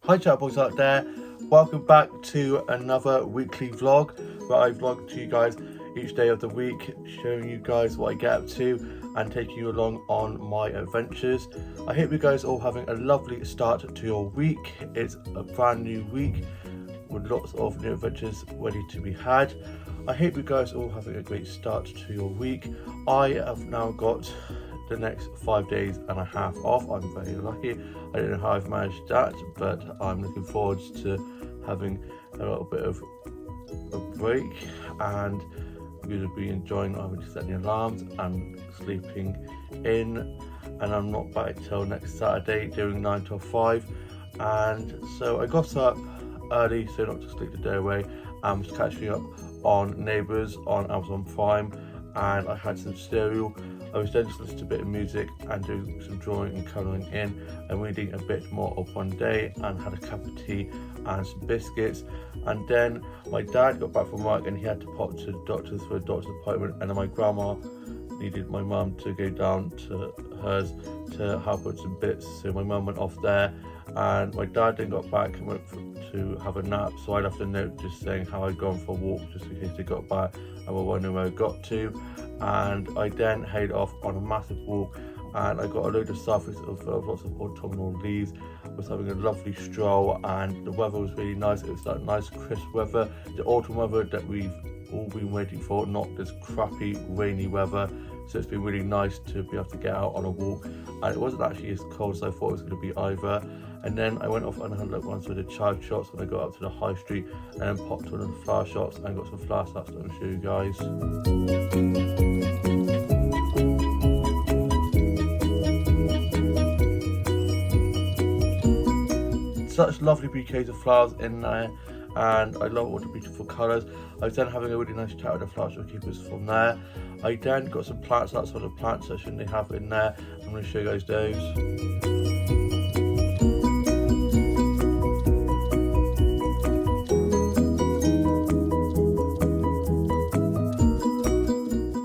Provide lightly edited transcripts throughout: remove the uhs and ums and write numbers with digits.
Hi chat boys out there, welcome back to another weekly vlog where I vlog to you guys each day of the week, showing you guys what I get up to and taking you along on my adventures. I hope you guys are all having a lovely start to your week. It's a brand new week with lots of new adventures ready to be had. I hope you guys are all having a great start to your week. I have now got the next 5 days and a half off. I'm very lucky. I don't know how I've managed that, but I'm looking forward to having a little bit of a break, and I'm going to be enjoying having to set the alarms and sleeping in, and I'm not back till next Saturday doing 9 till 5. And so I got up early so not to sleep the day away and was catching up on Neighbours on Amazon Prime, and I had some cereal. I was then just listening to a bit of music and doing some drawing and colouring in and reading a bit more of one day, and had a cup of tea and some biscuits. And then my dad got back from work and he had to pop to the doctor's for a doctor's appointment, and then my grandma needed my mum to go down to hers to help with some bits, so my mum went off there, and my dad then got back and went to have a nap, so I left a note just saying how I'd gone for a walk just in case they got back and were wondering where I got to. And I then headed off on a massive walk, and I got a load of selfies of lots of autumnal leaves. I was having a lovely stroll, and the weather was really nice. It was that nice crisp weather, the autumn weather that we've all been waiting for, not this crappy rainy weather. So it's been really nice to be able to get out on a walk, and it wasn't actually as cold as I thought it was going to be either. And then I went off and had a look around some of the child shops when I got up to the high street, and then popped to one of the flower shops and got some flower sets that I'll show you guys. Such lovely bouquets of flowers in there, and I love all the beautiful colours. I was then having a really nice chat with the flower shopkeepers from there. I then got some plants outside the plant section they have in there. I'm going to show you guys those.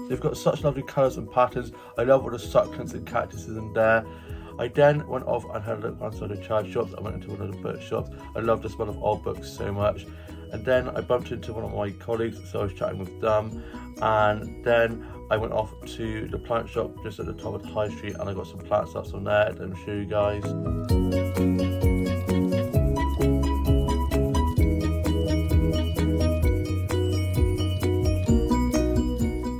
They've got such lovely colours and patterns. I love all the succulents and cactuses in there. I then went off and had a look outside the child shops. I went into one of the book shops. I love the smell of old books so much. And then I bumped into one of my colleagues, so I was chatting with them. And then I went off to the plant shop just at the top of the high street, and I got some plants up from there that I'll show you guys.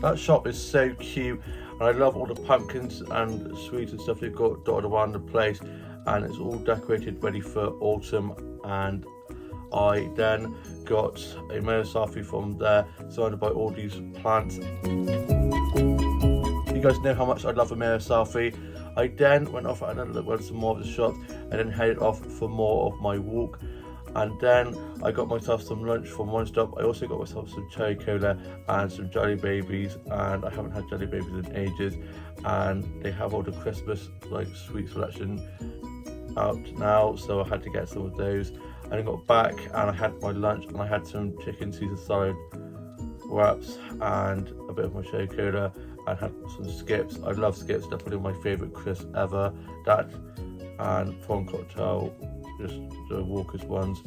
That shop is so cute, and I love all the pumpkins and sweets and stuff they've got dotted around the place, and it's all decorated ready for autumn. And I then got a Meyersafi from there, surrounded by all these plants. You guys know how much I love a Meyersafi. I then went off and had a look at some more of the shops, and then headed off for more of my walk. And then I got myself some lunch from one stop. I also got myself some cherry cola and some jelly babies, and I haven't had jelly babies in ages, and they have all the Christmas like sweet selection out now, so I had to get some of those. And I got back and I had my lunch, and I had some chicken Caesar salad wraps and a bit of my cherry cola, and had some skips. I love skips, definitely my favourite crisp ever. That and prawn cocktail, just the Walker's ones.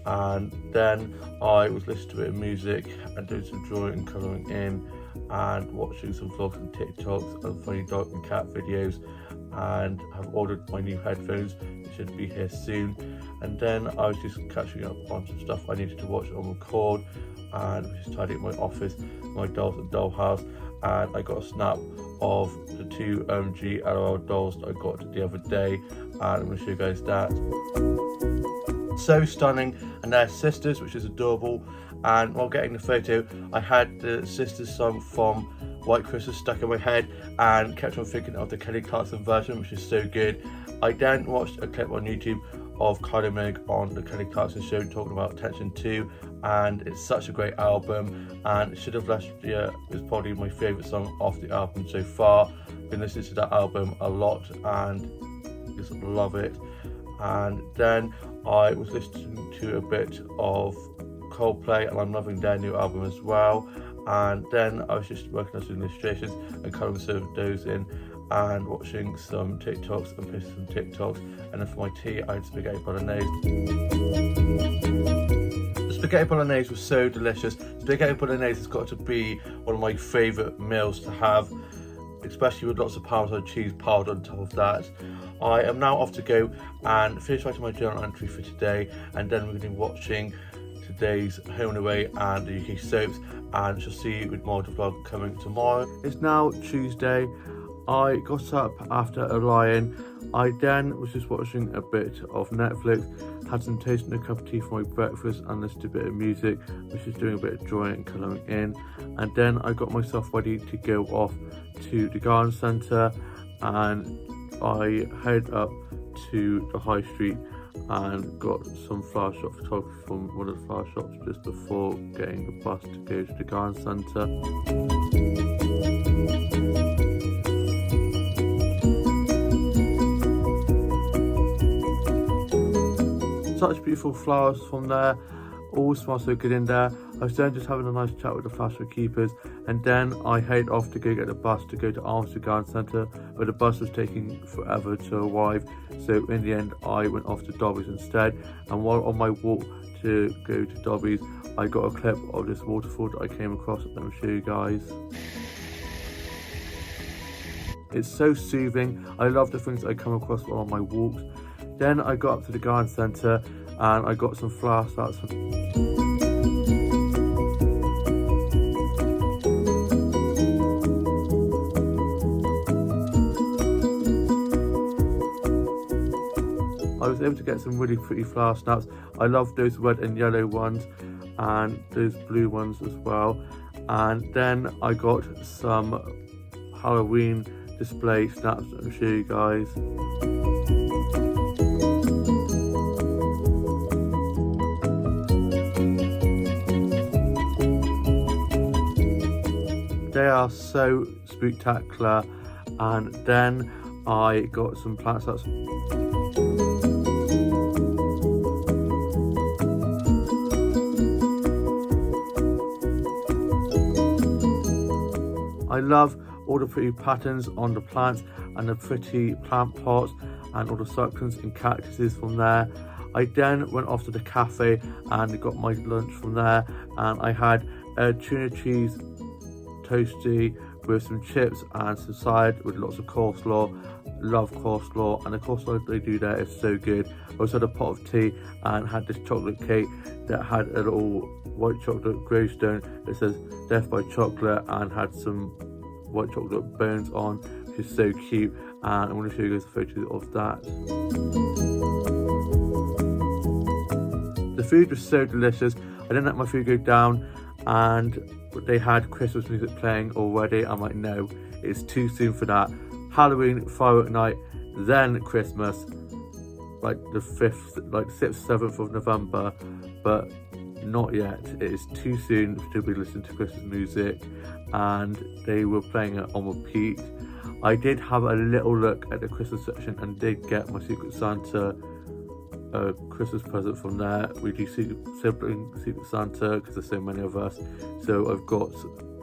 And then I was listening to a bit of music and doing some drawing and colouring in, and watching some vlogs and TikToks and funny dog and cat videos, and have ordered my new headphones. It should be here soon. And then I was just catching up on some stuff I needed to watch on record, and just tidying my office, my dolls and dollhouse. And I got a snap of the two OMG LOL dolls that I got the other day, and I'm going to show you guys that. So stunning, and they're sisters, which is adorable. And while getting the photo, I had the sisters song from White Christmas stuck in my head, and kept on thinking of the Kelly Clarkson version, which is so good. I then watched a clip on YouTube of Kylie Minogue on the Kelly Clarkson show talking about Attention 2, and it's such a great album, and Should Have Last Year is probably my favourite song off the album so far. Been listening to that album a lot and just love it. And then I was listening to a bit of Coldplay, and I'm loving their new album as well. And then I was just working on some illustrations and colouring some of those in, and watching some TikToks and posting some TikToks. And then for my tea, I had spaghetti bolognese. The spaghetti bolognese was so delicious. Spaghetti bolognese has got to be one of my favourite meals to have, especially with lots of Parmesan cheese piled on top of that. I am now off to go and finish writing my journal entry for today, and then we're going to be watching today's Home and Away and the UK soaps, and shall see you with more of the vlog coming tomorrow. It's now Tuesday. I got up after a lie-in. I then was just watching a bit of Netflix, had some toast and a cup of tea for my breakfast, and listened to a bit of music, which is doing a bit of drawing and colouring in. And then I got myself ready to go off to the garden centre, and I headed up to the high street and got some flower shop photography from one of the flower shops just before getting the bus to go to the garden centre. Such beautiful flowers from there, all smell so good in there. I was then just having a nice chat with the flower keepers, and then I headed off to go get the bus to go to Armstead Garden Centre, but the bus was taking forever to arrive, so in the end I went off to Dobby's instead. And while on my walk to go to Dobby's, I got a clip of this waterfall that I came across. Let me show you guys. It's so soothing. I love the things I come across while on my walks. Then I got up to the garden centre and I got some flower starts. I was able to get some really pretty flower snaps. I love those red and yellow ones and those blue ones as well. And then I got some Halloween display snaps. I'll show you guys. They are so spectacular. And then I got some plant sets. I love all the pretty patterns on the plants and the pretty plant pots and all the succulents and cactuses from there. I then went off to the cafe and got my lunch from there, and I had a tuna cheese toasty with some chips and some salad with lots of coleslaw. Love coleslaw, and the coleslaw they do there is so good. I also had a pot of tea and had this chocolate cake that had a little white chocolate gravestone that says death by chocolate, and had some white chocolate bones on, which is so cute, and I'm going to show you guys a photo of that. The food was so delicious. I didn't let my food go down, and they had Christmas music playing already. I'm like, no, it's too soon for that. Halloween, firework night, then Christmas, like the 5th, like 6th, 7th of November, but not yet. It is too soon to be listening to Christmas music, and they were playing it on repeat. I did have a little look at the Christmas section and did get my Secret Santa Christmas present from there. We do sibling Secret Santa because there's so many of us, so I've got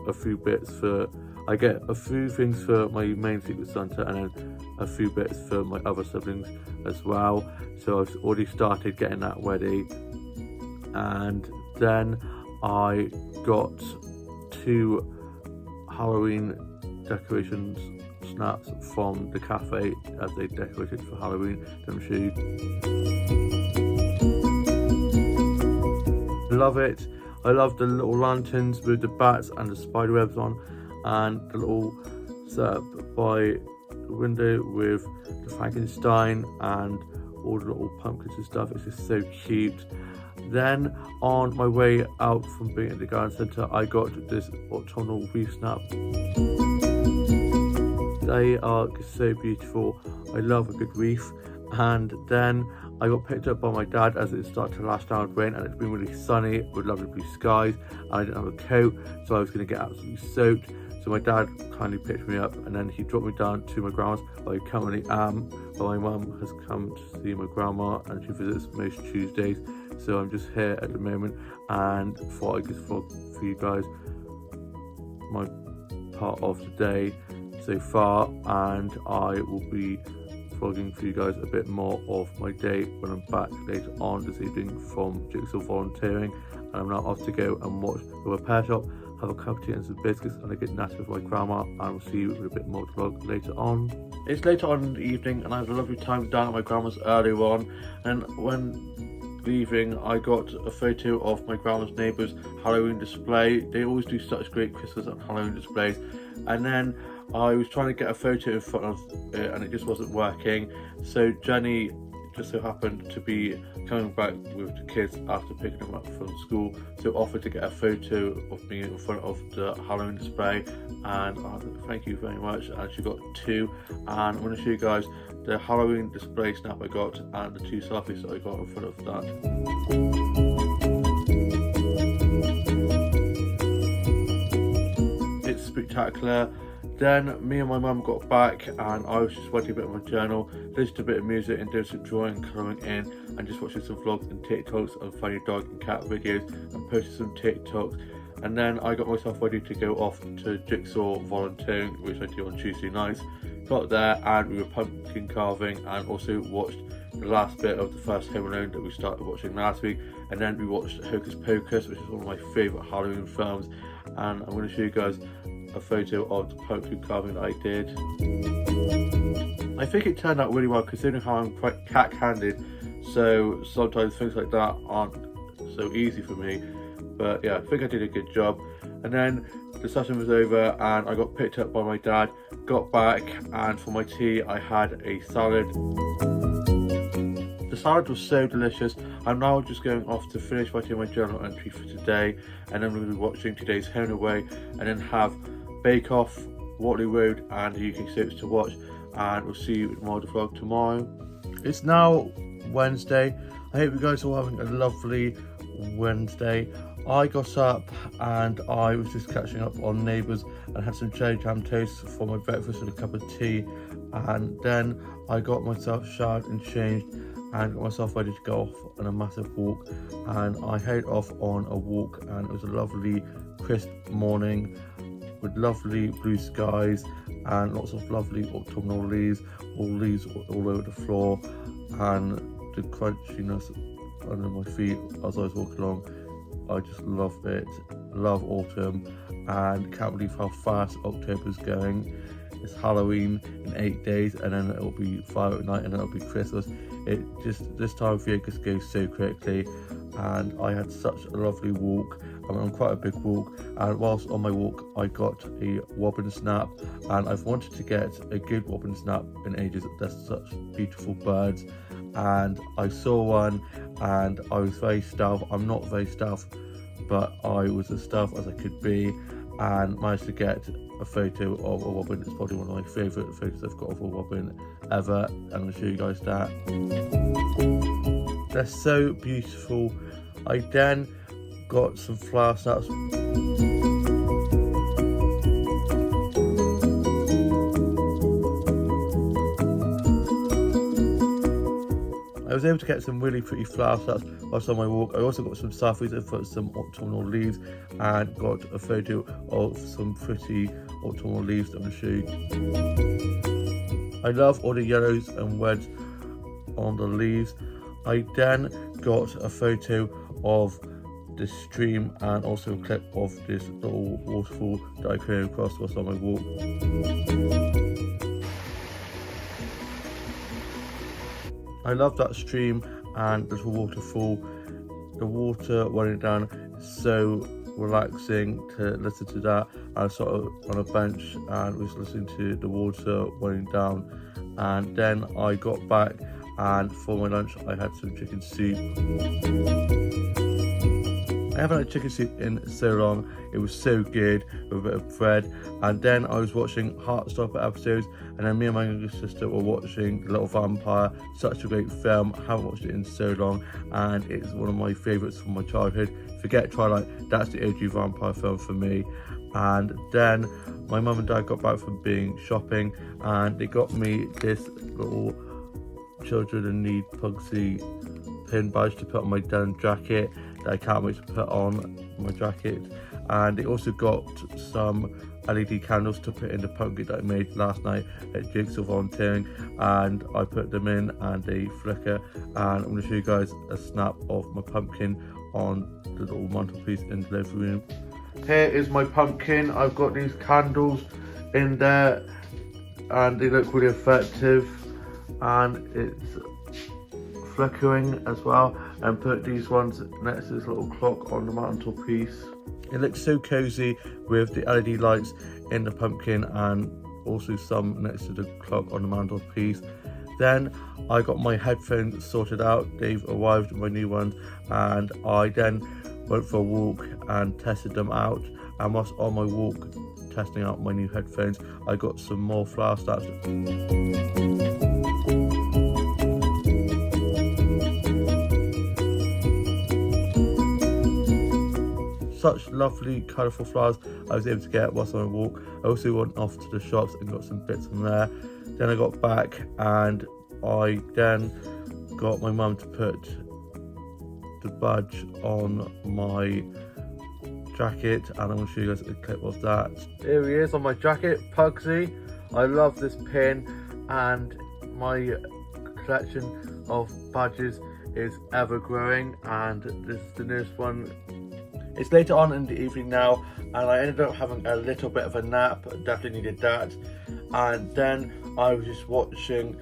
a few bits for, I get a few things for my main Secret Santa and then a few bits for my other siblings as well, so I've already started getting that ready. And then I got 2 Halloween decorations snaps from the cafe as they decorated for Halloween. Let me show you. Love it. I love the little lanterns with the bats and the spider webs on, and the little setup by the window with the Frankenstein and all the little pumpkins and stuff. It's just so cute. Then on my way out from being at the garden centre, I got this autumnal wreath snap. They are so beautiful. I love a good wreath. And then I got picked up by my dad as it started to lash down with rain, and it's been really sunny with lovely blue skies, and I didn't have a coat, so I was going to get absolutely soaked. So my dad kindly picked me up, and then he dropped me down to my grandma's, where I currently am. But my mum has come to see my grandma, and she visits most Tuesdays, so I'm just here at the moment, and thought I'd just vlog for you guys my part of the day. so far, and I will be vlogging for you guys a bit more of my day when I'm back later on this evening from jigsaw volunteering. And I'm now off to go and watch the repair shop, have a cup of tea and some biscuits, and I get natty with my grandma, and I'll see you with a bit more to vlog later on. It's later on in the evening and I had a lovely time down at my grandma's earlier on, and when leaving I got a photo of my grandma's neighbour's Halloween display. They always do such great Christmas and Halloween displays, and then I was trying to get a photo in front of it and it just wasn't working. So Jenny just so happened to be coming back with the kids after picking them up from school, so offered to get a photo of me in front of the Halloween display, and thank you very much. And she got 2, and I'm going to show you guys the Halloween display snap I got and the 2 selfies that I got in front of that. It's spectacular. Then me and my mum got back and I was just writing a bit of my journal, listening to a bit of music and doing some drawing, colouring in, and just watching some vlogs and TikToks and funny dog and cat videos and posting some TikToks. And then I got myself ready to go off to jigsaw volunteering, which I do on Tuesday nights. Got there and we were pumpkin carving, and also watched the last bit of the first Home Alone that we started watching last week. And then we watched Hocus Pocus, which is one of my favourite Halloween films, and I'm going to show you guys a photo of the pumpkin carving that I did. I think it turned out really well considering how I'm quite cat-handed, so sometimes things like that aren't so easy for me, but yeah, I think I did a good job. And then the session was over and I got picked up by my dad, got back, and for my tea I had a salad. The salad was so delicious. I'm now just going off to finish writing my journal entry for today, and then we're going to be watching today's Home and Away, and then have Bake Off, Waterloo Road and the UK soaps to watch, and we'll see you in more of the vlog tomorrow. It's now Wednesday. I hope you guys are all having a lovely Wednesday. I got up and I was just catching up on Neighbours and had some cherry jam toast for my breakfast and a cup of tea, and then I got myself showered and changed and got myself ready to go off on a massive walk. And I headed off on a walk, and it was a lovely crisp morning with lovely blue skies and lots of lovely autumnal leaves all over the floor, and the crunchiness under my feet as I was walking along. I just love it, love autumn, and can't believe how fast October's going. It's Halloween in 8 days, and then it'll be fire at night, and then it'll be Christmas. It just, this time of year just goes so quickly, and I had such a lovely walk. I went on quite a big walk, and whilst on my walk I got a robin snap, and I've wanted to get a good robin snap in ages. They're such beautiful birds, and I saw one and I was very stealth. I'm not very stealth, but I was as stealth as I could be, and managed to get a photo of a robin. It's probably one of my favourite photos I've got of a robin ever, and I'm going to show you guys that. They're so beautiful. I then got some flower snaps. I was able to get some really pretty flower snaps whilst on my walk. I also got some selfies in front of some autumnal leaves and got a photo of some pretty autumnal leaves that I'm going to show you. I love all the yellows and reds on the leaves. I then got a photo of the stream and also a clip of this little waterfall that I came across whilst on my walk. I love that stream and the little waterfall. The water running down is so relaxing to listen to that. I was sort of on a bench and was listening to the water running down, and then I got back, and for my lunch I had some chicken soup. I haven't had chicken soup in so long. It was so good with a bit of bread. And then I was watching Heartstopper episodes, and then me and my younger sister were watching The Little Vampire. Such a great film. I haven't watched it in so long, and it's one of my favourites from my childhood. Forget Twilight, that's the OG vampire film for me. And then my mum and dad got back from being shopping, and they got me this little Children in Need Pugsy pin badge to put on my denim jacket that I can't wait to put on my jacket. And they also got some LED candles to put in the pumpkin that I made last night at Jigsaw Volunteering, and I put them in and they flicker, and I'm going to show you guys a snap of my pumpkin on the little mantelpiece in the living room. Here is my pumpkin. I've got these candles in there and they look really effective, and it's flickering as well, and put these ones next to this little clock on the mantelpiece. It looks so cozy with the LED lights in the pumpkin and also some next to the clock on the mantelpiece. Then I got my headphones sorted out. They've arrived, my new ones, and I then went for a walk and tested them out. And whilst on my walk testing out my new headphones, I got some more flower snaps. Such lovely colourful flowers I was able to get whilst on a walk. I also went off to the shops and got some bits from there. Then I got back and I then got my mum to put the badge on my jacket, and I'm going to show you guys a clip of that. Here he is on my jacket, Pugsy. I love this pin, and my collection of badges is ever growing, and this is the newest one. It's later on in the evening now, and I ended up having a little bit of a nap. Definitely needed that. And then I was just watching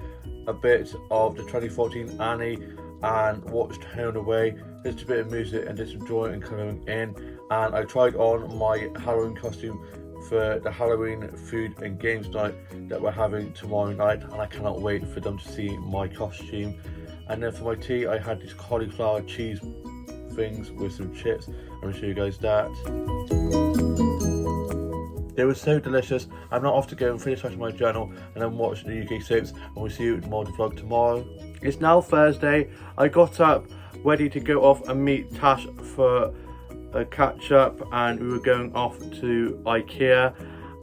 a bit of the 2014 Annie and watched Home Away, just a bit of music and just enjoying and colouring in. And I tried on my Halloween costume for the Halloween food and games night that we're having tomorrow night, and I cannot wait for them to see my costume. And then for my tea, I had these cauliflower cheese things with some chips. I'm going to show you guys that. They were so delicious. I'm now off to go and finish writing my journal and then watch the UK soaps, and we'll see you in more of the vlog tomorrow. It's now Thursday. I got up ready to go off and meet Tash for a catch up, and we were going off to IKEA,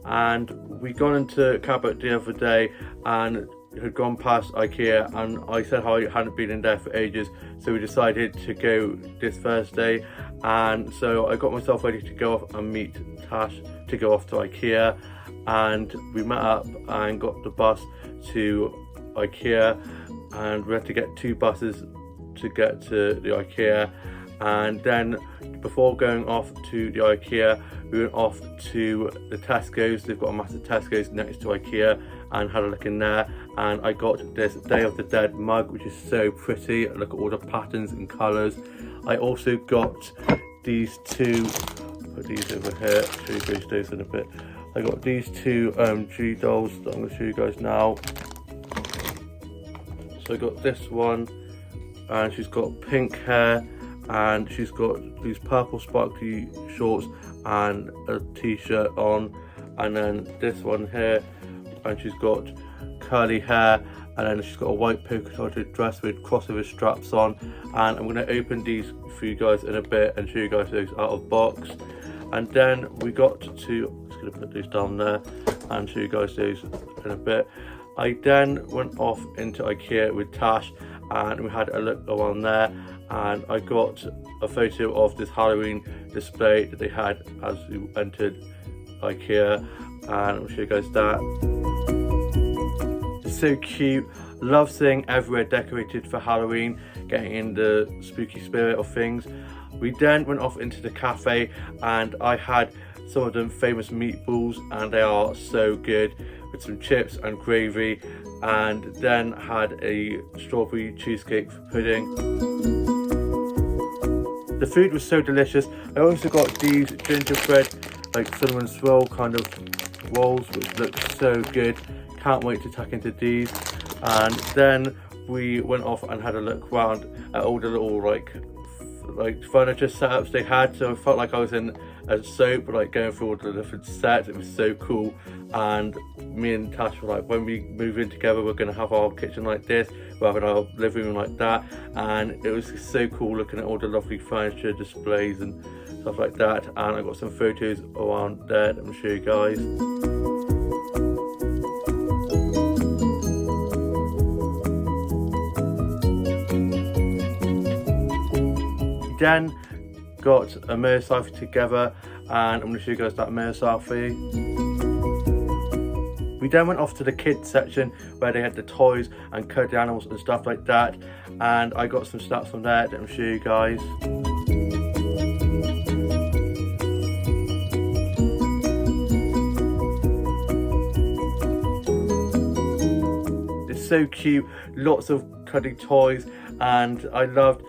and we got into Cabot the other day and had gone past IKEA, and I said how I hadn't been in there for ages, so we decided to go this Thursday. And so I got myself ready to go off and meet Tash to go off to IKEA, and we met up and got the bus to IKEA, and we had to get 2 buses to get to the IKEA. And then before going off to the IKEA, we went off to the Tesco's. They've got a massive Tesco's next to IKEA, and had a look in there, and I got this Day of the Dead mug, which is so pretty. Look at all the patterns and colours. I also got these 2, put these over here, show you those in a bit. I got these 2 G dolls that I'm going to show you guys now. So I got this one, and she's got pink hair, and she's got these purple sparkly shorts and a t-shirt on. And then this one here, and she's got curly hair, and then she's got a white polka dotted dress with crossover straps on. And I'm going to open these for you guys in a bit and show you guys those out of box. And then we got to, I'm just going to put these down there and show you guys those in a bit. I then went off into IKEA with Tash, and we had a look around there, and I got a photo of this Halloween display that they had as we entered IKEA, and I'll show you guys that. It's so cute. Love seeing everywhere decorated for Halloween, getting in the spooky spirit of things. We then went off into the cafe, and I had some of them famous meatballs, and they are so good, with some chips and gravy, and then had a strawberry cheesecake pudding. The food was so delicious. I also got these gingerbread, like cinnamon swirl kind of rolls, which look so good. Can't wait to tuck into these. And then we went off and had a look around at all the little like furniture setups they had. So I felt like I was in a soap, like going through all the different sets. It was so cool. And me and Tash were like, when we move in together, we're going to have our kitchen like this, we're having our living room like that. And it was so cool looking at all the lovely furniture displays and stuff like that. And I got some photos around there that I'm going to show you guys. Then got a mirror selfie together, and I'm going to show you guys that mirror selfie. We then went off to the kids section where they had the toys and cuddly animals and stuff like that, and I got some snaps from there that I'm show you guys. It's so cute, lots of cuddly toys, and I loved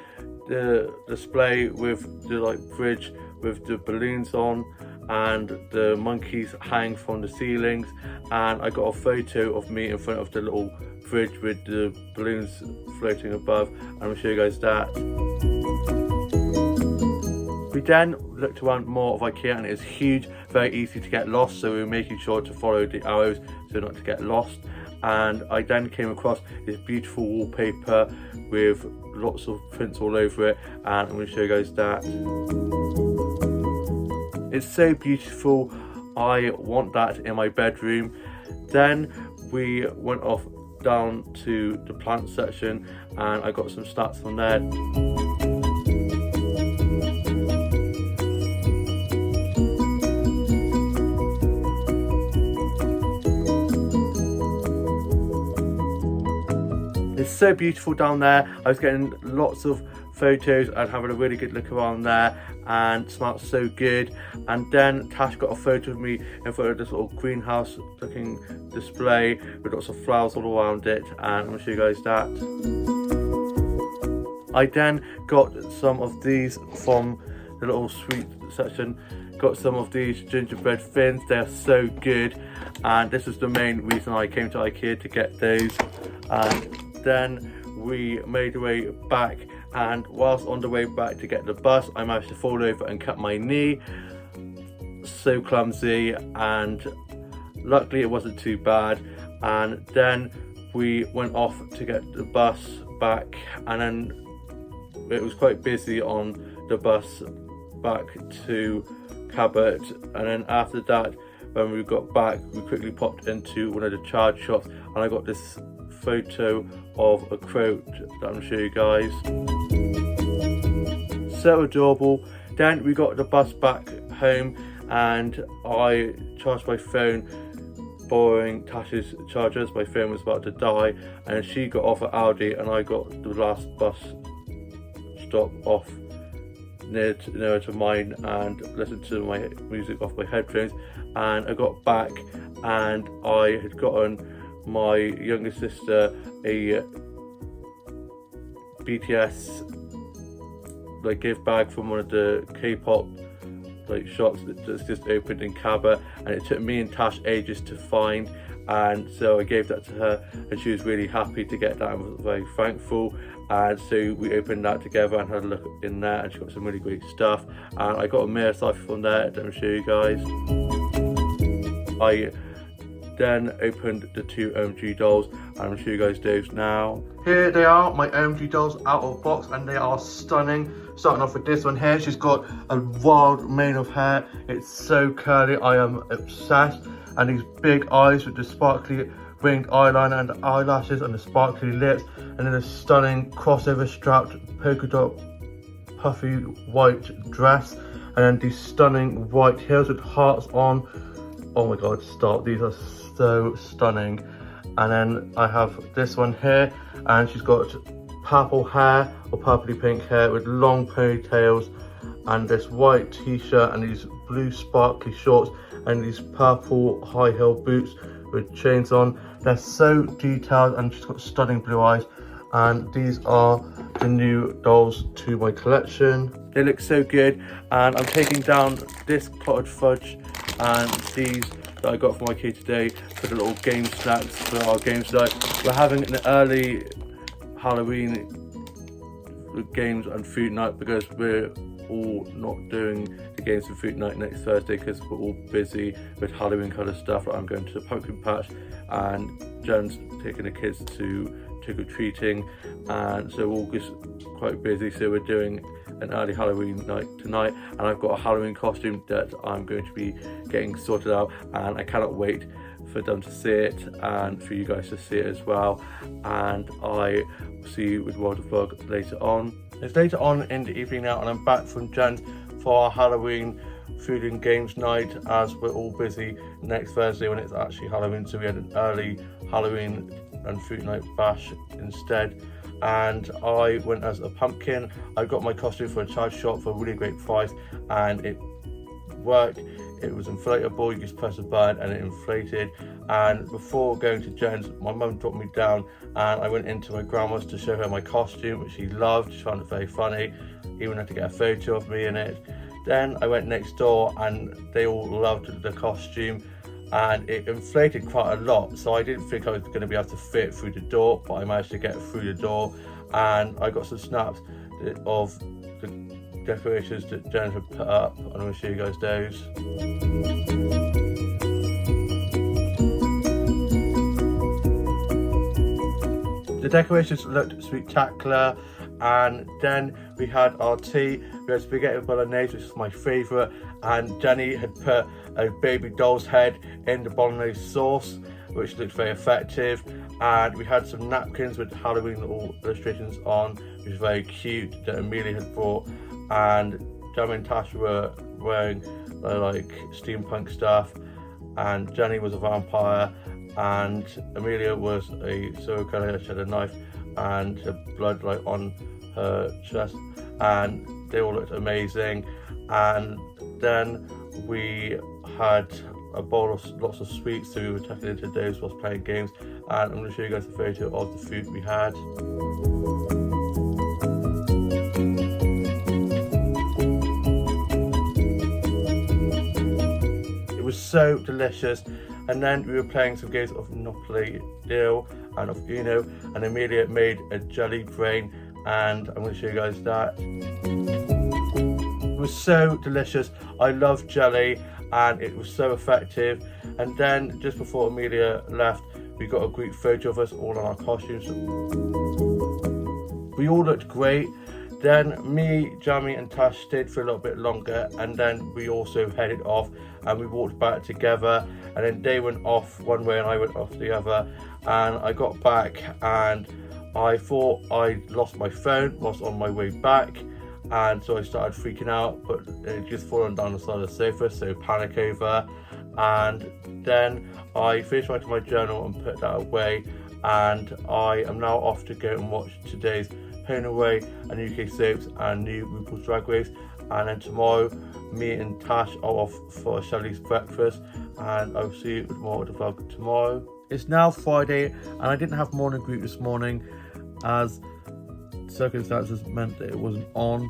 the display with the like bridge with the balloons on and the monkeys hang from the ceilings, and I got a photo of me in front of the little bridge with the balloons floating above, and I'll show you guys that. We then looked around more of IKEA, and it is huge, very easy to get lost, so we were making sure to follow the arrows so not to get lost. And I then came across this beautiful wallpaper with lots of prints all over it, and I'm going to show you guys that. It's so beautiful, I want that in my bedroom. Then we went off down to the plant section, and I got some stats from there. It's so beautiful down there. I was getting lots of photos and having a really good look around there, and it smelled so good. And then Tash got a photo of me in front of this little greenhouse looking display with lots of flowers all around it, and I'm going to show you guys that. I then got some of these from the little sweet section. Got some of these gingerbread fins, they're so good, and this is the main reason I came to IKEA, to get those. And then we made our way back, and whilst on the way back to get the bus, I managed to fall over and cut my knee. So clumsy, and luckily it wasn't too bad. And then we went off to get the bus back, and then it was quite busy on the bus back to Cabot. And then after that, when we got back, we quickly popped into one of the charge shops, and I got this photo of a quote that I'm going to show you guys. So adorable. Then we got the bus back home, and I charged my phone, borrowing Tash's chargers. My phone was about to die, and she got off at Aldi, and I got the last bus stop off near to mine, and listened to my music off my headphones. And I got back, and I had gotten my younger sister a BTS like gift bag from one of the K-pop like shops that's just opened in Cabot, and it took me and Tash ages to find, and so I gave that to her, and she was really happy to get that and was very thankful. And so we opened that together and had a look in there, and she got some really great stuff. And I got a mirror cipher from there that I'll show you guys. I then opened the two OMG dolls, and I'm going to show you guys those now. Here they are, my OMG dolls out of box, and they are stunning. Starting off with this one here, she's got a wild mane of hair. It's so curly, I am obsessed. And these big eyes with the sparkly winged eyeliner and the eyelashes and the sparkly lips, and then a stunning crossover strapped polka dot puffy white dress, and then these stunning white heels with hearts on. Oh my god, stop, these are so stunning. And then I have this one here, and she's got purple hair or purpley pink hair with long ponytails, and this white t-shirt and these blue sparkly shorts and these purple high heel boots with chains on. They're so detailed, and she's got stunning blue eyes, and these are the new dolls to my collection. They look so good, and I'm taking down this clotted fudge and these that I got from IKEA today for the little game snacks for our games night. We're having an early Halloween games and food night because we're all not doing the games and food night next Thursday because we're all busy with Halloween kind of stuff. Like I'm going to the pumpkin patch, and Jen's taking the kids to trick-or-treating, and so we're all just quite busy. So we're doing an early Halloween night tonight, and I've got a Halloween costume that I'm going to be getting sorted out, and I cannot wait for them to see it and for you guys to see it as well. And I will see you with World of Vlog later on. It's later on in the evening now, and I'm back from Jen's for our Halloween food and games night, as we're all busy next Thursday when it's actually Halloween, so we had an early Halloween and food night bash instead. And I went as a pumpkin. I got my costume for a charge shop for a really great price, and it worked. It was inflatable, you just press a button and it inflated. And before going to Jen's, my mum dropped me down and I went into my grandma's to show her my costume, which she loved. She found it very funny, even had to get a photo of me in it. Then I went next door and they all loved the costume, and it inflated quite a lot, so I didn't think I was going to be able to fit through the door, but I managed to get through the door. And I got some snaps of the decorations that Jen had put up. I'm going to show you guys those. The decorations looked spectacular, and then we had our tea. We had spaghetti bolognese, which is my favourite, and Jenny had put a baby doll's head in the bolognese sauce, which looked very effective. And we had some napkins with Halloween little illustrations on, which is very cute, that Amelia had brought. And Jamie and Tash were wearing like steampunk stuff, and Jenny was a vampire, and Amelia was a serial killer. She had a knife and blood like on her chest, and they all looked amazing. And then we had a bowl of lots of sweets, so we were tucking into those whilst playing games. And I'm going to show you guys a photo of the food we had. It was so delicious. And then we were playing some games of Monopoly Deal and of Uno, and Amelia made a jelly brain, and I'm going to show you guys that. It was so delicious. I love jelly, and it was so effective. And then just before Amelia left, we got a group photo of us all in our costumes. We all looked great. Then me, Jamie and Tash stayed for a little bit longer, and then we also headed off and we walked back together, and then they went off one way and I went off the other. And I got back and I thought I lost my phone whilst on my way back, and so I started freaking out, but it had just fallen down the side of the sofa, so panic over. And then I finished writing my journal and put that away, and I am now off to go and watch today's Home Away and UK Soaps and new RuPaul's Drag Race. And then tomorrow, me and Tash are off for Shelley's breakfast, and I'll see you with more of the vlog tomorrow. It's now Friday, and I didn't have morning group this morning as circumstances meant that it wasn't on,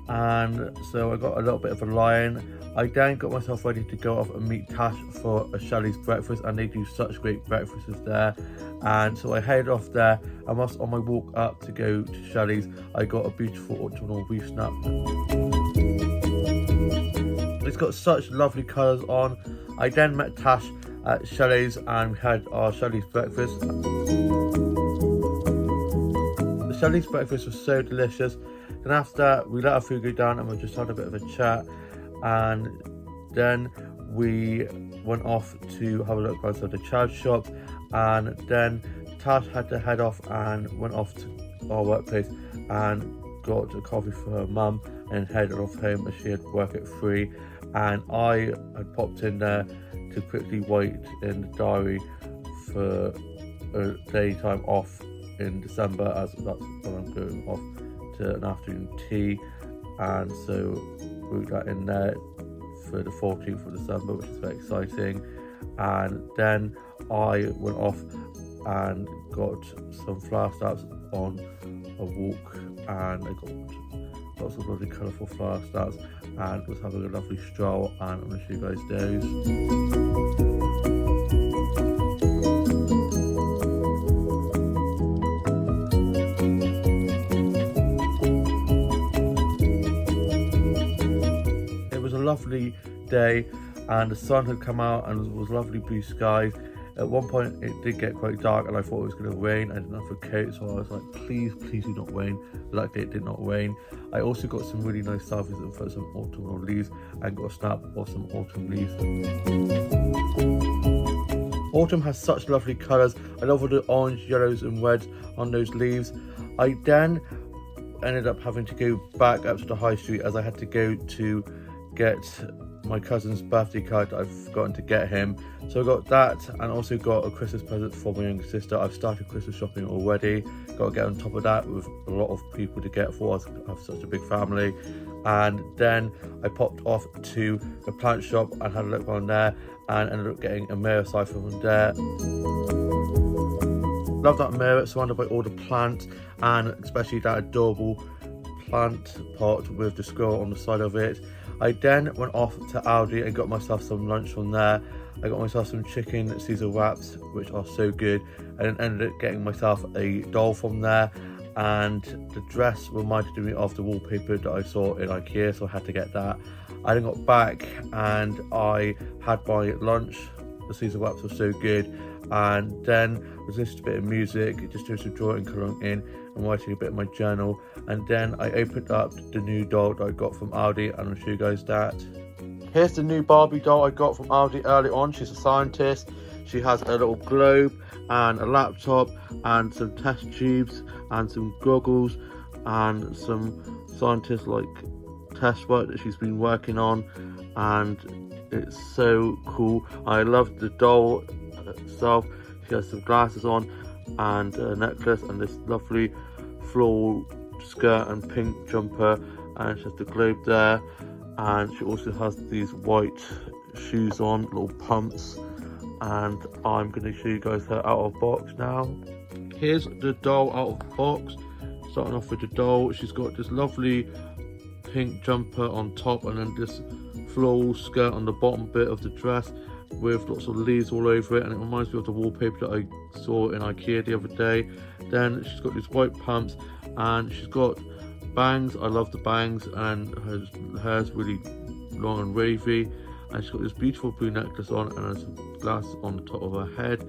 and so I got a little bit of a lie-in. I then got myself ready to go off and meet Tash for a Shelley's breakfast, and they do such great breakfasts there. And so I headed off there, and whilst on my walk up to go to Shelley's, I got a beautiful autumnal reef snap. It's got such lovely colours on. I then met Tash at Shelley's and we had our Shelley's breakfast. The Shelley's breakfast was so delicious. Then after that, we let our food go down and we just had a bit of a chat, and then we went off to have a look outside the child shop. And then Tash had to head off and went off to our workplace and got a coffee for her mum and headed off home as she had work at 3. And I had popped in there to quickly wait in the diary for a daytime off in December, as that's when I'm going off to an afternoon tea, and so wrote that in there for the 14th of December, which is very exciting. And then I went off and got some flower stamps on a walk, and I got lots of lovely colourful flower stamps and was having a lovely stroll, and I'm going to show you guys those. It was a lovely day, and the sun had come out and it was lovely blue skies. At one point it did get quite dark and I thought it was going to rain. I didn't have a coat, so I was like, please do not rain. Luckily it did not rain. I also got some really nice selfies and put some autumnal leaves and got a snap of some autumn leaves. Autumn has such lovely colours. I love all the orange, yellows and reds on those leaves. I then ended up having to go back up to the high street as I had to go to get my cousin's birthday card that I've forgotten to get him. So I got that, and also got a Christmas present for my younger sister. I've started Christmas shopping already. Got to get on top of that with a lot of people to get for us. I have such a big family. And then I popped off to the plant shop and had a look around there, and ended up getting a mirror cipher from there. Love that mirror, surrounded by all the plants, and especially that adorable plant pot with the squirrel on the side of it. I then went off to Aldi and got myself some lunch from there. I got myself some chicken Caesar wraps, which are so good, and then ended up getting myself a doll from there. And the dress reminded me of the wallpaper that I saw in IKEA, so I had to get that. I then got back and I had my lunch. The Caesar wraps were so good, and then was listening to a bit of music, just doing some drawing, colouring in, and writing a bit of my journal. And then I opened up the new doll that I got from Aldi, and I'll show you guys that. Here's the new Barbie doll I got from Aldi early on. She's a scientist. She has a little globe and a laptop and some test tubes and some goggles and some scientist-like test work that she's been working on, and it's so cool. I love the doll itself. She has some glasses on and a necklace and this lovely floral skirt and pink jumper, and she has the globe there, and she also has these white shoes on, little pumps. And I'm going to show you guys her out of box now. Here's the doll out of box. Starting off with the doll, she's got this lovely pink jumper on top, and then this floral skirt on the bottom bit of the dress with lots of leaves all over it, and it reminds me of the wallpaper that I saw in IKEA the other day. Then she's got these white pumps, and she's got bangs. I love the bangs, and her hair's really long and wavy. And she's got this beautiful blue necklace on, and has some glasses on the top of her head.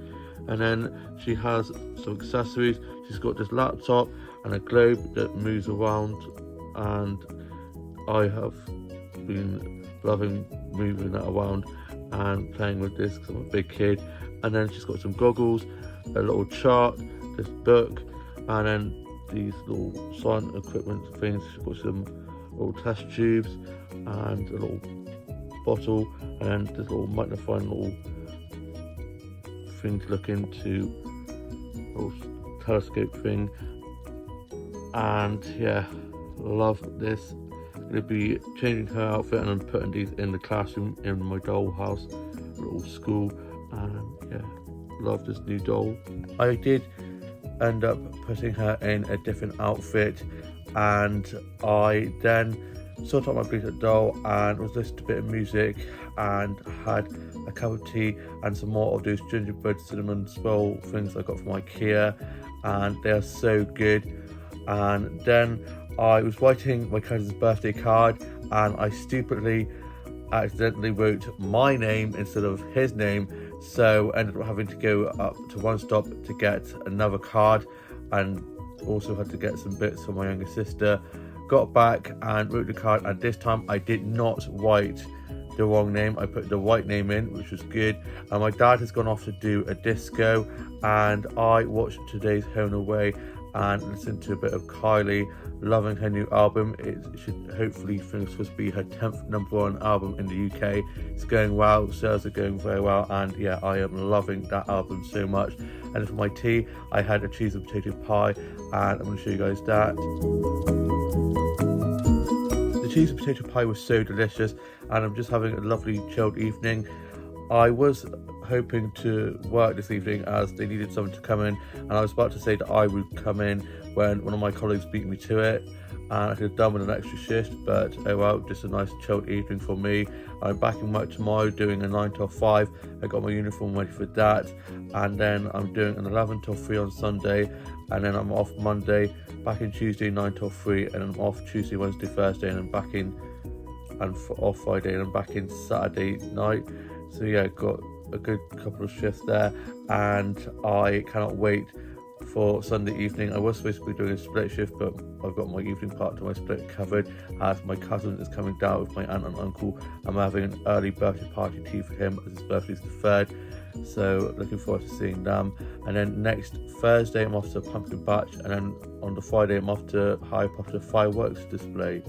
And then she has some accessories. She's got this laptop and a globe that moves around, and I have been loving moving that around and playing with this because I'm a big kid. And then she's got some goggles, a little chart, this book, and then these little science equipment things. She's got some little test tubes and a little bottle, and this little magnifying little thing to look into, little telescope thing. And yeah, love this. Gonna be changing her outfit and I'm putting these in the classroom in my doll house, little school, and yeah, love this new doll. I did end up putting her in a different outfit, and I then sorted out my basic doll and was listening to a bit of music and had a cup of tea and some more of those gingerbread cinnamon swirl things I got from IKEA, and they are so good. And then I was writing my cousin's birthday card, and I stupidly accidentally wrote my name instead of his name, so ended up having to go up to one stop to get another card, and also had to get some bits for my younger sister. Got back and wrote the card, and this time I did not write the wrong name. I put the right name in, which was good. And my dad has gone off to do a disco, and I watched today's Home Away and listened to a bit of Kylie, loving her new album. It should hopefully finish supposed to be her 10th #1 album in the UK. It's going well, sales are going very well, and yeah, I am loving that album so much. And for my tea, I had a cheese and potato pie, and I'm going to show you guys that. The cheese and potato pie was so delicious, and I'm just having a lovely chilled evening. I was hoping to work this evening as they needed someone to come in, and I was about to say that I would come in when one of my colleagues beat me to it, and I could have done with an extra shift, but oh well, just a nice chilled evening for me. I'm back in work tomorrow doing a 9 till 5. I got my uniform ready for that, and then I'm doing an 11 till 3 on Sunday, and then I'm off Monday, back in Tuesday 9 till 3, and I'm off Tuesday, Wednesday, Thursday, and I'm back in, and off Friday, and I'm back in Saturday night. So yeah, got a good couple of shifts there, and I cannot wait for Sunday evening. I was supposed to be doing a split shift, but I've got my evening part to my split covered, as my cousin is coming down with my aunt and uncle. I'm having an early birthday party tea for him, as his birthday's the 3rd, so looking forward to seeing them. And then next Thursday I'm off to Pumpkin Patch, and then on the Friday I'm off to Harry Potter fireworks display.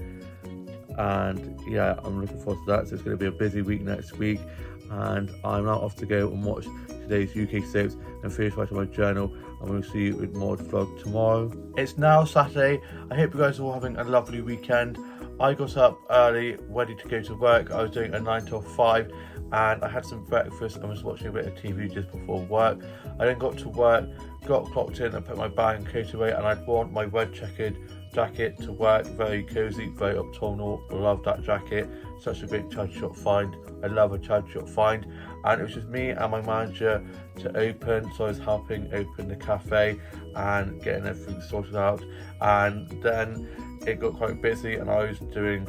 and yeah, I'm looking forward to that. So it's going to be a busy week next week, and I'm now off to go and watch today's UK soaps and finish writing my journal. I'm going to see you with more vlog tomorrow. It's now Saturday. I hope you guys are all having a lovely weekend. I got up early, ready to go to work. I was doing a 9 till 5, and I had some breakfast and was watching a bit of TV just before work. I then got to work, got clocked in and put my bag and coat away, and I'd worn my red checkered jacket to work. Very cozy, very autumnal. Love that jacket. Such a great charge shop find. I love a charge shop find. And it was just me and my manager to open, so I was helping open the cafe and getting everything sorted out. And then it got quite busy, and I was doing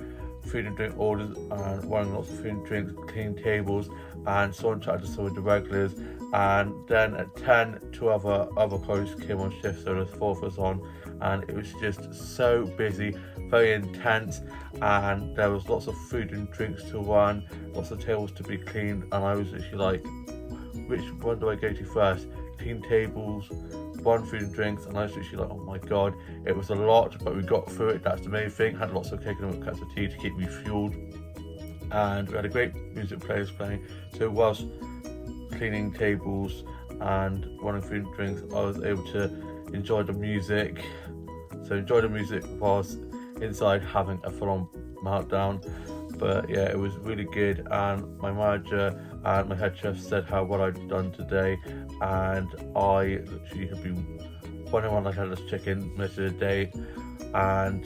food and drink orders and running lots of food and drinks, cleaning tables, and someone chatted to some of the regulars. And then at 10, two other colleagues came on shift, so there's 4 of us on, and it was just so busy, very intense, and there was lots of food and drinks to run, lots of tables to be cleaned, and I was literally like, which one do I go to first? Clean tables, run food and drinks, and I was literally like, oh my god, it was a lot, but we got through it. That's the main thing. Had lots of coconut cups of tea to keep me fueled, and we had a great music players playing, so whilst cleaning tables and running food and drinks, I was able to enjoy the music. So enjoy the music whilst inside having a full-on meltdown. But yeah, it was really good, and my manager and my head chef said how well I'd done today, and I literally have been running around like a headless chicken most of the day. And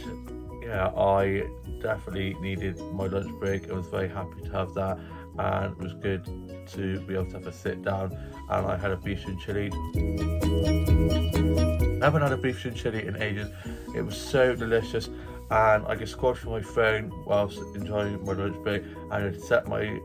yeah, I definitely needed my lunch break. I was very happy to have that, and it was good to be able to have a sit down, and I had a beef and chili. I haven't had a beef and chili in ages. It was so delicious, and I just scrolled through my phone whilst enjoying my lunch break, and I set my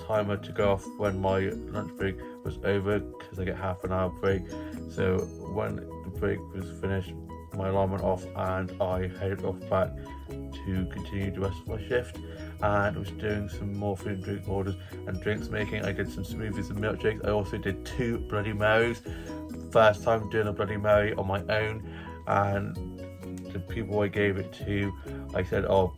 timer to go off when my lunch break was over, because I get half an hour break. So when the break was finished, my alarm went off, and I headed off back to continue the rest of my shift, and was doing some more food and drink orders and drinks making. I did some smoothies and milkshakes. I also did 2 Bloody Marys. First time doing a Bloody Mary on my own, and the people I gave it to, I said, oh,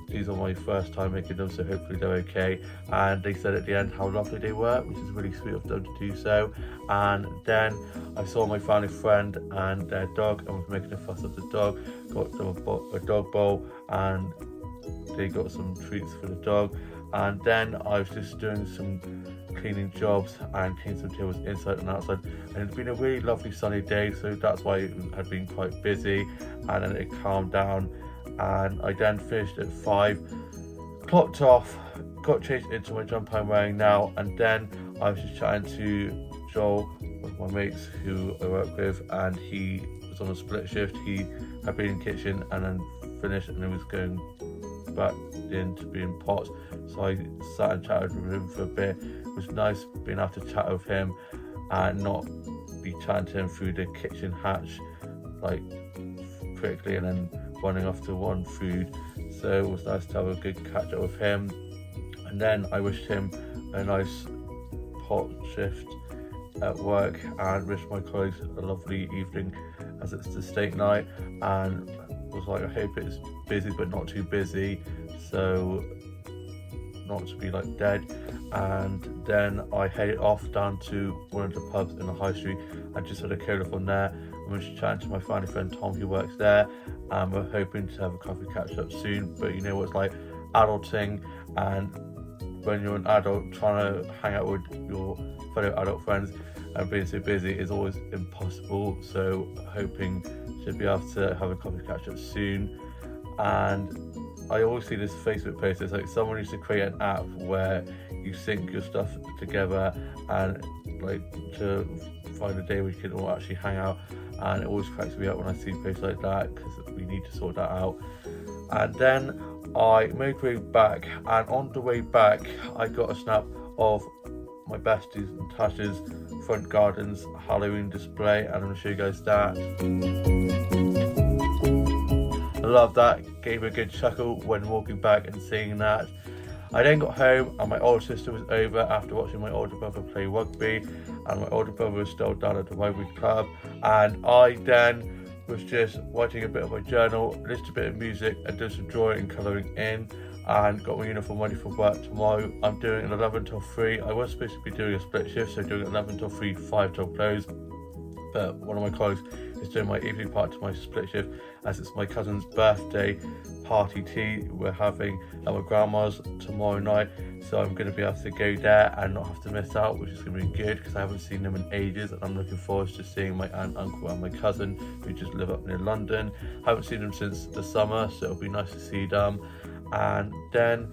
these are my first time making them, so hopefully they're okay. And they said at the end how lovely they were, which is really sweet of them to do so. And then I saw my family friend and their dog, and was making a fuss of the dog. Got them a dog bowl, and they got some treats for the dog. And then I was just doing some cleaning jobs and cleaning some tables inside and outside, and it's been a really lovely sunny day, so that's why it had been quite busy. And then it calmed down, and I then finished at 5, clocked off, got changed into my jumper I'm wearing now, and then I was just chatting to Joel, one of my mates who I work with, and he was on a split shift. He had been in the kitchen and then finished, and then was going back in to be in pots, so I sat and chatted with him for a bit. It was nice being able to chat with him and not be chatting to him through the kitchen hatch like quickly and then running off to one food. So it was nice to have a good catch up with him, and then I wished him a nice pot shift at work, and wished my colleagues a lovely evening as it's the state night, and was like, I hope it's busy but not too busy, so not to be like dead. And then I headed off down to one of the pubs in the high street. I just had a cola from there, and was chatting to my family friend Tom, who works there, and we're hoping to have a coffee catch up soon. But you know what it's like, adulting, and when you're an adult trying to hang out with your fellow adult friends and being so busy is always impossible. So hoping to be able to have a coffee catch up soon. And I always see this Facebook post, it's like someone used to create an app where you sync your stuff together and like to find a day where you can all actually hang out, and it always cracks me up when I see posts like that, because we need to sort that out. And then I made my way back, and on the way back I got a snap of my besties and Tasha's front garden's Halloween display, and I'm going to show you guys that. I love that, gave a good chuckle when walking back and seeing that. I then got home, and my older sister was over after watching my older brother play rugby, and my older brother was still down at the rugby club, and I then was just writing a bit of my journal, listened to a bit of music and doing some drawing and colouring in, and got my uniform ready for work tomorrow. I'm doing an 11 till 3. I was supposed to be doing a split shift, so doing 11 till 3, 5 till close, but one of my colleagues is doing my evening part to my split shift, as it's my cousin's birthday party tea we're having at my grandma's tomorrow night, so I'm going to be able to go there and not have to miss out, which is going to be good because I haven't seen them in ages, and I'm looking forward to seeing my aunt, uncle and my cousin who just live up near London. I haven't seen them since the summer, so it'll be nice to see them. And then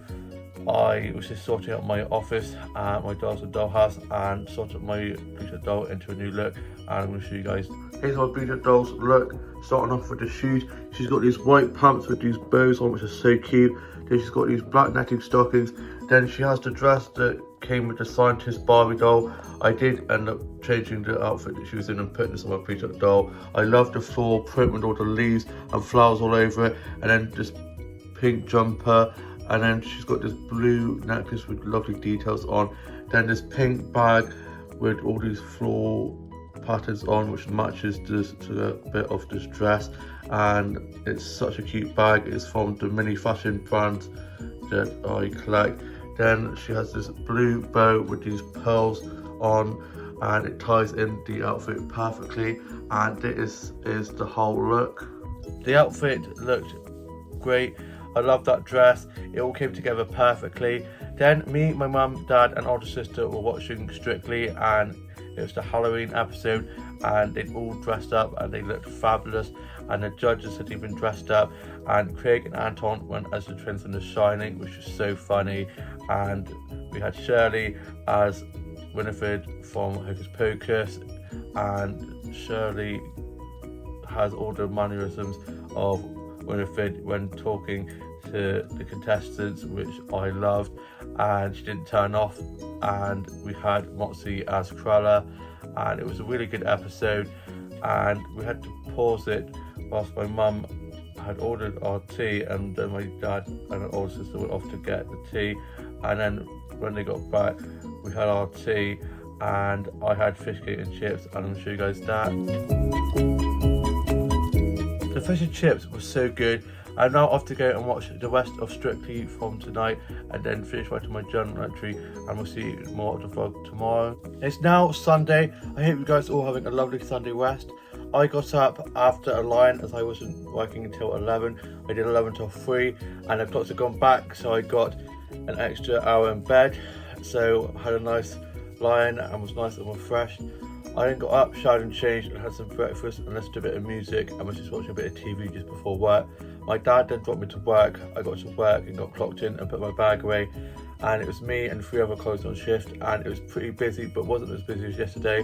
I was just sorting out my office and my dolls and dollhouse, and sorted my Bleacher doll into a new look, and I'm going to show you guys. Here's my Bleacher doll's look, starting off with the shoes. She's got these white pumps with these bows on, which are so cute. Then she's got these black netting stockings. Then she has the dress that came with the scientist Barbie doll. I did end up changing the outfit that she was in and putting this on my Bleacher doll. I love the floral print with all the leaves and flowers all over it, and then this pink jumper, and then she's got this blue necklace with lovely details on, then this pink bag with all these floral patterns on, which matches this to a bit of this dress, and it's such a cute bag. It's from the mini fashion brand that I collect. Then she has this blue bow with these pearls on, and it ties in the outfit perfectly, and this is the whole look. The outfit looked great. I love that dress, it all came together perfectly. Then me, my mum, dad and older sister were watching Strictly, and it was the Halloween episode, and they'd all dressed up and they looked fabulous, and the judges had even dressed up, and Craig and Anton went as the twins in The Shining, which was so funny, and we had Shirley as Winifred from Hocus Pocus, and Shirley has all the mannerisms of Winifred when talking to the contestants, which I loved, and she didn't turn off. And we had Moxie as Cruella, and it was a really good episode, and we had to pause it whilst my mum had ordered our tea, and then my dad and my older sister went off to get the tea, and then when they got back we had our tea, and I had fish cake and chips, and I'm going to show you guys that. The fish and chips were so good. I'm now off to go and watch the rest of Strictly from tonight, and then finish writing my journal entry, and we'll see more of the vlog tomorrow. It's now Sunday. I hope you guys are all having a lovely Sunday rest. I got up after a line, as I wasn't working until 11. I did 11 till 3, and the clocks have gone back, so I got an extra hour in bed. So I had a nice lie-in and was nice and refreshed. I then got up, showered and changed, and had some breakfast and listened to a bit of music, and was just watching a bit of TV just before work. My dad then dropped me to work. I got to work and got clocked in and put my bag away, and it was me and 3 other colleagues on shift, and it was pretty busy but wasn't as busy as yesterday,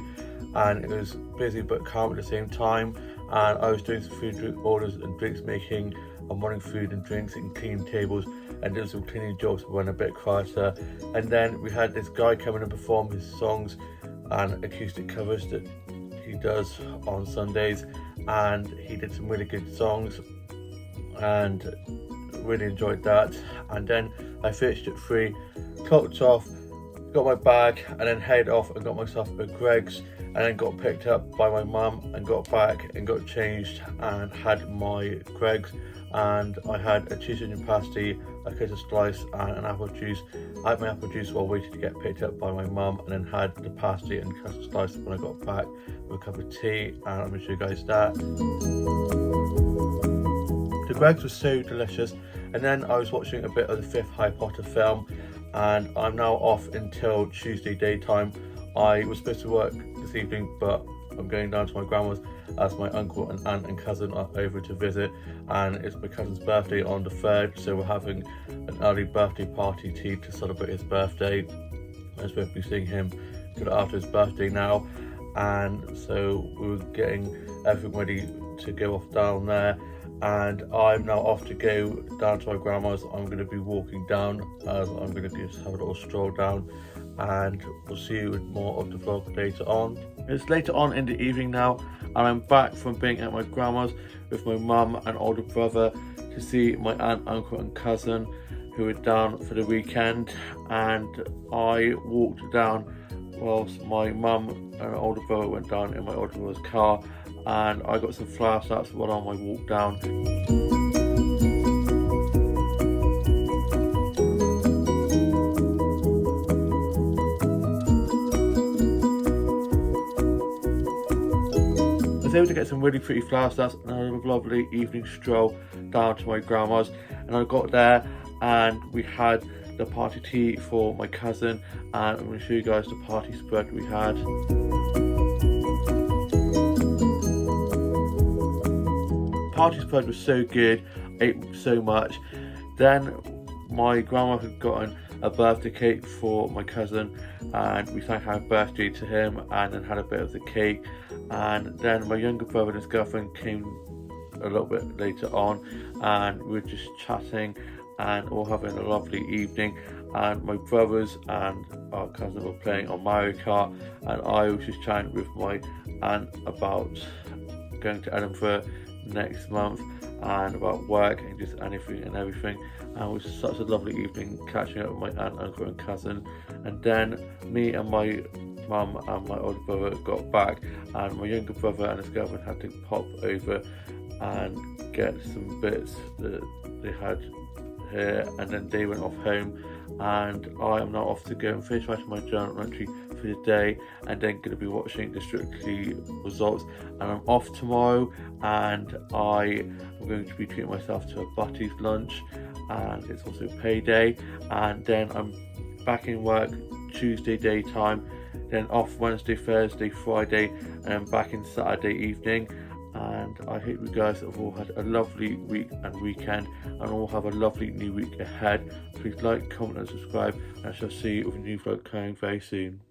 and it was busy but calm at the same time, and I was doing some food drink orders and drinks making and running food and drinks and cleaning tables and doing some cleaning jobs when a bit quieter. And then we had this guy come in and perform his songs and acoustic covers that he does on Sundays, and he did some really good songs and really enjoyed that. And then I finished at 3, clocked off, got my bag, and then headed off and got myself a Greggs, and then got picked up by my mum and got back and got changed and had my Greggs, and I had a cheese onion pasty, a custard slice and an apple juice. I had my apple juice while waiting to get picked up by my mum, and then had the pasty and custard slice when I got back with a cup of tea, and I'm going to show you guys that. The Greggs was so delicious. And then I was watching a bit of the 5th Harry Potter film, and I'm now off until Tuesday daytime. I was supposed to work this evening, but I'm going down to my grandma's as my uncle and aunt and cousin are over to visit, and it's my cousin's birthday on the 3rd, so we're having an early birthday party tea to celebrate his birthday. I'm supposed to be seeing him after his birthday now, and so we were getting everything ready to go off down there. And I'm now off to go down to my grandma's. I'm going to be walking down, as I'm going to just have a little stroll down, and we'll see you with more of the vlog later on. It's later on in the evening now, and I'm back from being at my grandma's with my mum and older brother to see my aunt, uncle and cousin who were down for the weekend. And I walked down whilst my mum and older brother went down in my older brother's car, and I got some flower starts while on my walk down. I was able to get some really pretty flower starts and had a lovely evening stroll down to my grandma's, and I got there and we had the party tea for my cousin, and I'm going to show you guys the party spread we had. Party spread was so good, I ate so much. Then my grandma had gotten a birthday cake for my cousin, and we sang happy birthday to him and then had a bit of the cake. And then my younger brother and his girlfriend came a little bit later on, and we were just chatting and all having a lovely evening. And my brothers and our cousin were playing on Mario Kart, and I was just chatting with my aunt about going to Edinburgh next month and about work and just anything and everything. And it was such a lovely evening catching up with my aunt, uncle and cousin. And then me and my mum and my older brother got back, and my younger brother and his girlfriend had to pop over and get some bits that they had here, and then they went off home, and I am now off to go and finish writing my journal entry for the day, and then going to be watching the Strictly results. And I'm off tomorrow, and I am going to be treating myself to a Butty's lunch, and it's also payday. And then I'm back in work Tuesday daytime, then off Wednesday, Thursday, Friday, and then back in Saturday evening. And I hope you guys have all had a lovely week and weekend, and all have a lovely new week ahead. Please like, comment and subscribe, and I shall see you with a new vlog coming very soon.